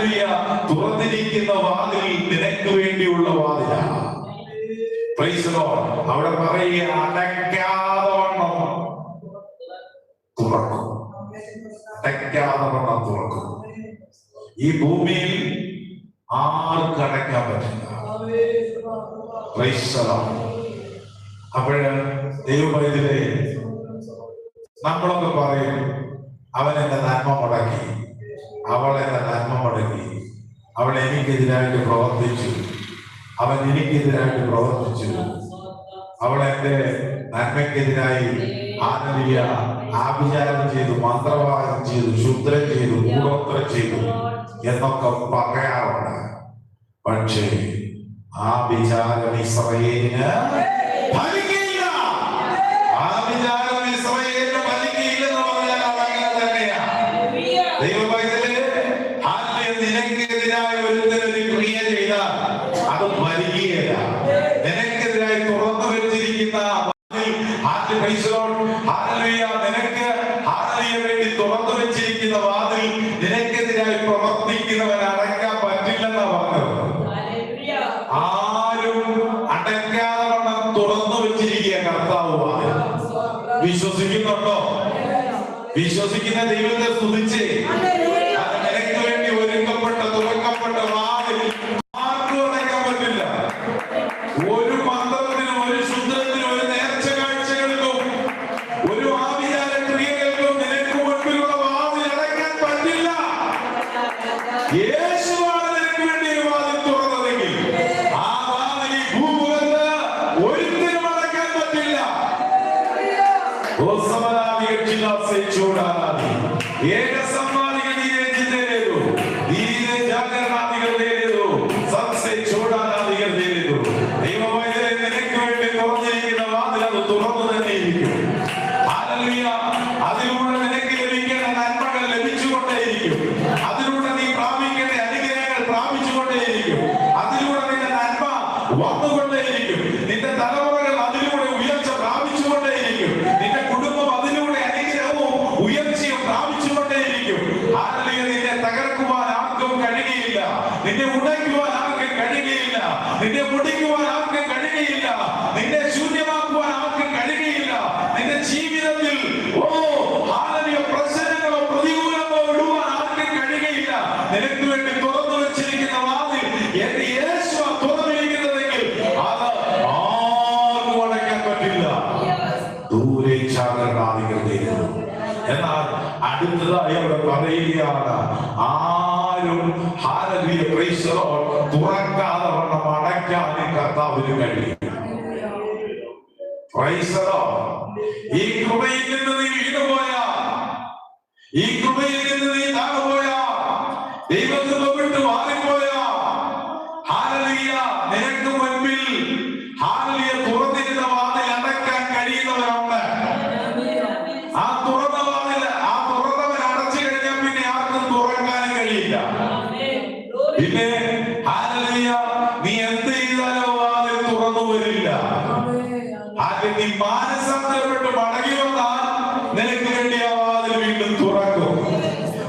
Hallelujah, തുറന്നിരിക്കുന്ന വാതിൽ നിനക്ക് വേണ്ടിയുള്ള വാതിലാണ്. Praise the Lord. അവിടെ പറയുക, അടയ്ക്കാതെ വണ്ണം തുറക്കും, അടയ്ക്കാതെ വണ്ണം തുറക്കും. ഈ ഭൂമിയിൽ ആർക്ക് അടയ്ക്കാൻ പറ്റില്ല. Praise the Lord. അപ്പോഴ് ദൈവപൈതലേ, നമ്മളൊക്കെ പറയും, അവൻ എന്റെ നന്മ മുടക്കി, അവൾ എന്റെ നന്മ മുടക്കി, അവൾ എനിക്കെതിരായിട്ട് പ്രവർത്തിച്ചു, അവൻ എനിക്കെതിരായിട്ട് പ്രവർത്തിച്ചു, അവൾ എന്റെ നന്മയ്ക്കെതിരായി ആഭിചാരം ചെയ്തു, മന്ത്രവാദം ചെയ്തു, ശുദ്രം ചെയ്തു, കൂടോത്രം ചെയ്തു എന്നൊക്കെ പറയാറുണ്ട്. പക്ഷേ ആ വിചാരം ഇസ്രായേലിന് ഫലിക്കില്ല. ആ വിചാരം ഇസ്രായേലിന് ഫലിക്കില്ലെന്ന് പറഞ്ഞാൽ അതങ്ങനെ തന്നെയാണ്. ദൈവപൈതലേ, നിനക്കെതിരായി ഒരുത്തരൊരു ക്രിയ ചെയ്താൽ അത് ഫലിക്കുകയില്ല. നിനക്കെതിരായി തുറന്നു വെച്ചിരിക്കുന്ന നിനക്ക് വേണ്ടി തുറന്നു വെച്ചിരിക്കുന്ന വാതിൽ നിനക്കെതിരായി പ്രവർത്തിക്കുന്നവൻ അടയ്ക്കാൻ പറ്റില്ലെന്നാ പറഞ്ഞത്. ആരും അടയ്ക്കാതെ വണ്ണം തുറന്നു വെച്ചിരിക്കുക കർത്താവ് വാതിൽ. വിശ്വസിക്കുന്നുണ്ടോ? വിശ്വസിക്കുന്ന ദൈവത്തെ സ്തുതിച്ച് നിനക്ക് വേണ്ടി ഒരുക്കപ്പെട്ട തുറക്കപ്പെട്ട വാതിൽ ആർക്കും അടയ്ക്കാൻ പറ്റില്ല. ഒരു മന്ത്രത്തിനും ഒരു ശുദ്രത്തിനും ഒരു നേർച്ച കാഴ്ചകൾക്കും ഒരു ആഭിചാര ക്രിയകൾക്കും നിനക്ക് മുൻപിലുള്ള വാതിൽ അടയ്ക്കാൻ പറ്റില്ല. യേശുവാണ് നിനക്ക് വേണ്ടി ഒരു വാതിൽ തുറന്നതെങ്കിൽ ആ വാതിൽ ഈ ഭൂമുഖത്ത് ഒരിക്കലും അടയ്ക്കാൻ പറ്റില്ല. അതിലൂടെ നിനക്ക് ലഭിക്കേണ്ട നന്മകൾ ലഭിച്ചുകൊണ്ടേയിരിക്കും. അതിലൂടെ നീ പ്രാപിക്കേണ്ട അനുഗ്രഹങ്ങൾ പ്രാപിച്ചുകൊണ്ടേയിരിക്കും. അതിലൂടെ നിന്റെ നന്മ വന്നുകൊണ്ടേയിരിക്കും. നിന്റെ തലമുറകൾ അതിലൂടെ ഉയർച്ച പ്രാപിച്ചുകൊണ്ടേയിരിക്കും. നിന്റെ കുടുംബം അതിലൂടെ അനുഗ്രഹവും ഉയർച്ചയും പ്രാപിച്ചുകൊണ്ടേയിരിക്കും. നിന്നെ തകർക്കുവാൻ ആർക്കും കഴിയുകയില്ല. നിന്നെ ഉടയ്ക്കുവാൻ ആർക്കും കഴിയുകയില്ല. നിന്നെ മുടിക്കുവാൻ ആർക്കും കഴിയുകയില്ല. നിന്നെ ശൂന്യമാക്കുവാൻ ആർക്കും കഴിയുകയില്ല. നിന്റെ ജീവിതത്തിൽ പ്രശ്നങ്ങളോ പ്രതികൂലമോ ഇടുവാൻ ആർക്കും കഴിയുകയില്ല. നിനക്ക് വേണ്ടി തുറന്നു വെച്ചിരിക്കുന്ന വാതിൽ എന്റെ യേശു തുറന്നിരിക്കുന്നതെങ്കിൽ അത് ആർക്കും അടയ്ക്കാൻ പറ്റില്ല. ദൂരെ ചാകരണാധികൃതയിരുന്നു. എന്നാൽ അടുത്തതായി അവിടെ പറയുകയാണ്, ആരും തുറക്കാതെ വണ്ണം അടയ്ക്കാനും കർത്താവിന് കഴിയും. ഈ കൃപയിൽ നിന്ന് നീ വീണുപോയാ, ഈ കൃപയിൽ നിന്ന് നീ താണുപോയാ, ദൈവകൃപ വിട്ട് മാറിപ്പോയാ, നിനക്ക് മുൻപിൽ തുറന്നിരുന്ന വാതിൽ അടയ്ക്കാൻ കഴിയുന്നവരുണ്ട്. ആ തുറന്നവൻ അടച്ചു കഴിഞ്ഞാൽ പിന്നെ ആർക്കും തുറക്കാനും കഴിയില്ല. പിന്നെ നീ എന്ത് ചെയ്താലോ വാതിൽ തുറന്നു വരില്ല. നീ മാനസാന്തരപ്പെട്ട് മടങ്ങി വന്നാൽ നിനക്ക് വേണ്ടി ആ വാതിൽ വീണ്ടും തുറക്കും.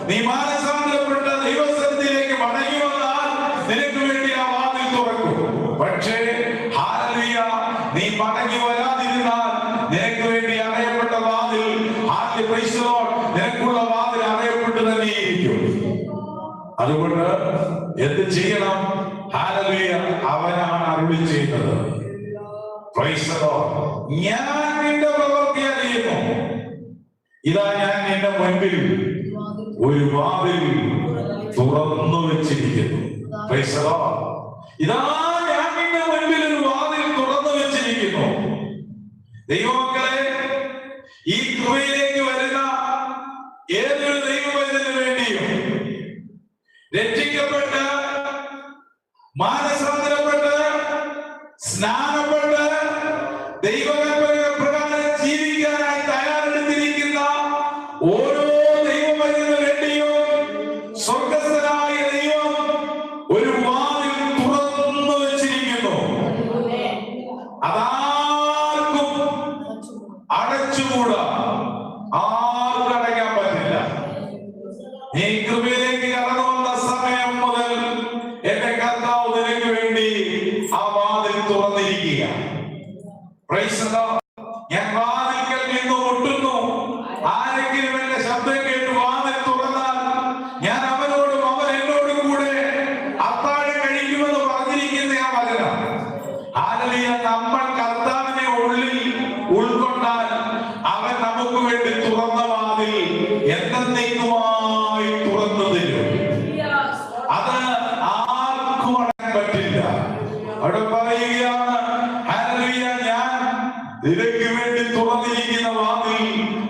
നീ മാനസാന്തരപ്പെട്ട ദൈവസന്നിധിയിലേക്ക് മടങ്ങി വന്നാൽ നിനക്ക് വേണ്ടി ആ വാതിൽ തുറക്കും. പക്ഷേ നീ മടങ്ങി വരാതിരുന്നാൽ നിനക്ക് വേണ്ടി അടയപ്പെട്ട വാതിൽ നിനക്കുള്ള വാതിൽ അടയപ്പെട്ട് തന്നെയിരിക്കും. അതുകൊണ്ട് എന്ത് ചെയ്യണം? അവനാണ് അരുളി ചെയ്യുന്നത്, ഞാൻ നിന്റെ പ്രവൃത്തി അറിയുന്നു. ഇതാ ഞാൻ നിന്റെ മുൻപിൽ ഒരു വാതിൽ തുറന്നു വെച്ചിരിക്കുന്നു. ഇതാ ഞാൻ നിന്റെ മുൻപിൽ ഒരു വാതിൽ തുറന്നു വെച്ചിരിക്കുന്നു. ദൈവമക്കളെ, ഈ കൃപയിലേക്ക് വരുന്ന ഏതൊരു ദൈവവചനത്തിനു വേണ്ടിയും രക്ഷിക്കപ്പെട്ട് മാനസാന്തരപ്പെട്ട് സ്നാനപ്പെട്ട് ദൈവകൽപ്പന പ്രകാരം ജീവിക്കാനായി തയ്യാറെടുത്തിരിക്കുന്ന ഓരോ ദൈവവചനത്തിനു വേണ്ടിയും സ്വർഗ്ഗസ്ഥനായ ദൈവം ഒരു വാതിൽ തുറന്നു വെച്ചിരിക്കുന്നു. അതാർക്കും അടച്ചുകൂടാ, ആർക്കും അടയ്ക്കാൻ പറ്റില്ല. ഈ കൃപയിലേക്ക് കടന്നു വന്ന സമയം ഞാൻ അവനോടും അവൻ എന്നോടും കൂടെ അത്താഴം കഴിക്കുമെന്ന് പറഞ്ഞിരിക്കുന്ന ആ വചനം. ഹല്ലേലൂയ. നമ്മൾ കർത്താവിനെ ഉള്ളിൽ ഉൾക്കൊണ്ടാൽ അവൻ നമുക്ക് വേണ്ടി തുറന്ന വാതിൽ എന്നേക്കുമായി തുറന്നു തരും. അത് ആർക്കും അടക്കാൻ പറ്റില്ല. അവിടെ പറയുകയാണ്, ഹല്ലേലൂയ, ഞാൻ നിനക്ക് വേണ്ടി തുറന്നിരിക്കുന്ന വാതിൽ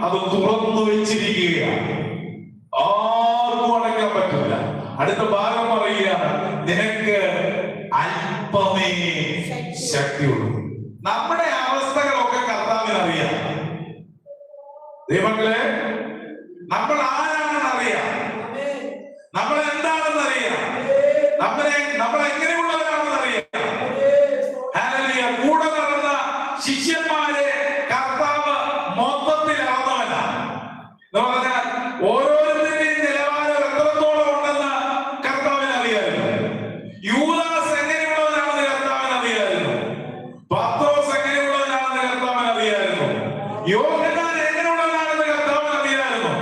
അത് തുറന്നു വെച്ചിരിക്കുകയാണ്, ആർക്കും അടക്കാൻ പറ്റില്ല. അടുത്ത ഭാഗം പറയുകയാണ്, നിനക്ക് അല്പമേ ശക്തിയുള്ളൂ. നമ്മുടെ അവസ്ഥകളൊക്കെ കർത്താവിന് അറിയാം. ദൈവങ്ങളെ, നമ്മൾ ആരാണെന്ന് അറിയാം, നമ്മൾ എന്താണെന്ന് അറിയാം, നമ്മൾ എങ്ങനെയുള്ളവരാണെന്ന് അറിയാം. ഹല്ലേലൂയ. കൂടെ നടന്ന ശിഷ്യന്മാരെ കർത്താവ് മൊത്തത്തിൽ അളന്നവനാണ് എന്ന് പറഞ്ഞാൽ ഓരോരുത്തരുടെയും നിലവാരം എത്രത്തോളം ഉണ്ടെന്ന് കർത്താവിന് അറിയാമായിരുന്നു. യൂദാസ് എങ്ങനെയുള്ളവനാണെന്ന് കർത്താവിന് അറിയാമായിരുന്നു. പത്രോസ് എങ്ങനെയുള്ളവനാണെന്ന് കർത്താവിന് അറിയാമായിരുന്നു. യോഹന്നാൻ എങ്ങനെയുള്ളവനാണെന്ന് കർത്താവിന് അറിയാമായിരുന്നു.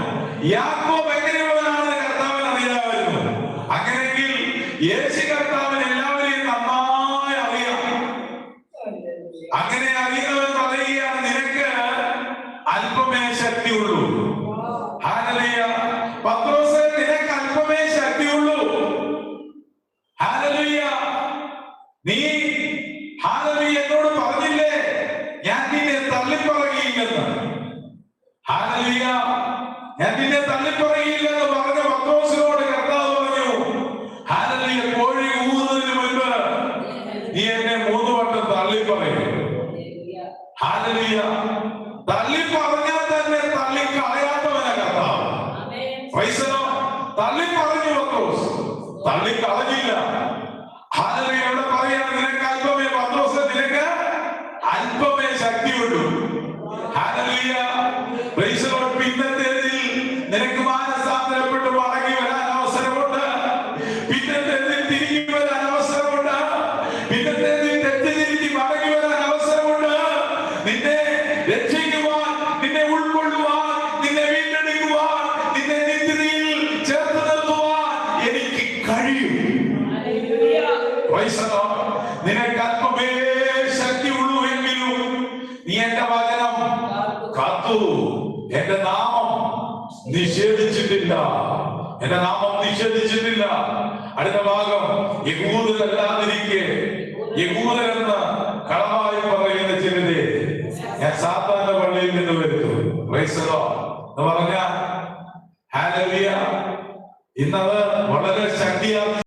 യാക്കോബ് എങ്ങനെയുള്ളവനാണെന്ന് കർത്താവിന് അറിയാമായിരുന്നു. അങ്ങനെയെങ്കിൽ യേശു കർത്താവിന് എല്ലാവരെയും നന്നായി അറിയാം. അങ്ങനെ അറിയുന്നവൻ പറയുകയാണ്, നിനക്ക് അല്പമേ ശക്തിയുള്ളൂ. ഹല്ലേലൂയ. പത്രോസേ, നിനക്ക് അല്പമേ ശക്തിയുള്ളൂ. ഹല്ലേലൂയ. നീ ഹല്ലേലൂയ എന്നോട് പറഞ്ഞില്ലേ ഞാൻ നിന്നെ തള്ളിപ്പറയുകയില്ലെന്ന്. ഹല്ലേലൂയ. ഞാൻ നിന്നെ തള്ളിപ്പറയുകയില്ലെന്ന് പറഞ്ഞ പത്രോസിനോട് കർത്താവ് പറഞ്ഞു, ഹല്ലേലൂയ, കോഴി ഊതുന്നതിന് മുൻപ് നീ എന്നെ 3 വട്ടം തള്ളിപ്പറയും. ഹല്ലേലൂയ. തള്ളി പറഞ്ഞാൽ തന്നെ തള്ളി കളയാത്തവനാ കർത്താവ്. Praise the Lord. തള്ളി പറഞ്ഞു പത്രോസ്, തള്ളി കളഞ്ഞില്ല. ഹല്ലേലൂയ. അവിടെ പറയാണ്, നിനക്ക് അല്പമേ പത്രോസ്, നിനക്ക് അല്പമേ ശക്തിയുള്ളൂ. ഹല്ലേലൂയ. Praise the Lord. പിന്നത്തേതിൽ നിനക്ക് മാനസാന്തരപ്പെട്ട് മടങ്ങി വരാൻ അവസരമുണ്ട്. പിന്നത്തേതിൽ തിരികെ വരാൻ അവസരമുണ്ട്. പിന്നത്തേതിൽ തെറ്റിതിരിഞ്ഞ് മടങ്ങി വരാൻ അവസരമുണ്ട്. നിന്നെ രക്ഷിക്കുവാൻ, നിന്നെ ഉൾക്കൊള്ളുവാൻ, നിന്നെ വീണ്ടെടുക്കുവാൻ, നിന്നെ നിത്യതയിൽ ചേർത്ത് നിർത്തുവാൻ എനിക്ക് കഴിയും. Praise the Lord. നിനക്ക് അല്പമേ ശക്തിയുള്ളൂ എങ്കിലും നീ എന്റെ വചനം കാത്തു, എന്റെ നാമം നിഷേധിച്ചിട്ടില്ല, എന്റെ നാമം നിഷേധിച്ചിട്ടില്ല. അടുത്ത ഭാഗം, യഹൂദരല്ലാതിരിക്കെ യഹൂദരെന്ന് കളവായി പറയുന്ന ചിലരെ ഞാൻ സാത്താന്റെ പള്ളിയിൽ നിന്ന് വരുത്തും. പ്രൈസ് ദി ലോർഡ് എന്ന് പറഞ്ഞ ഹല്ലേലൂയ. ഇന്നത് വളരെ ശക്തിയാർന്ന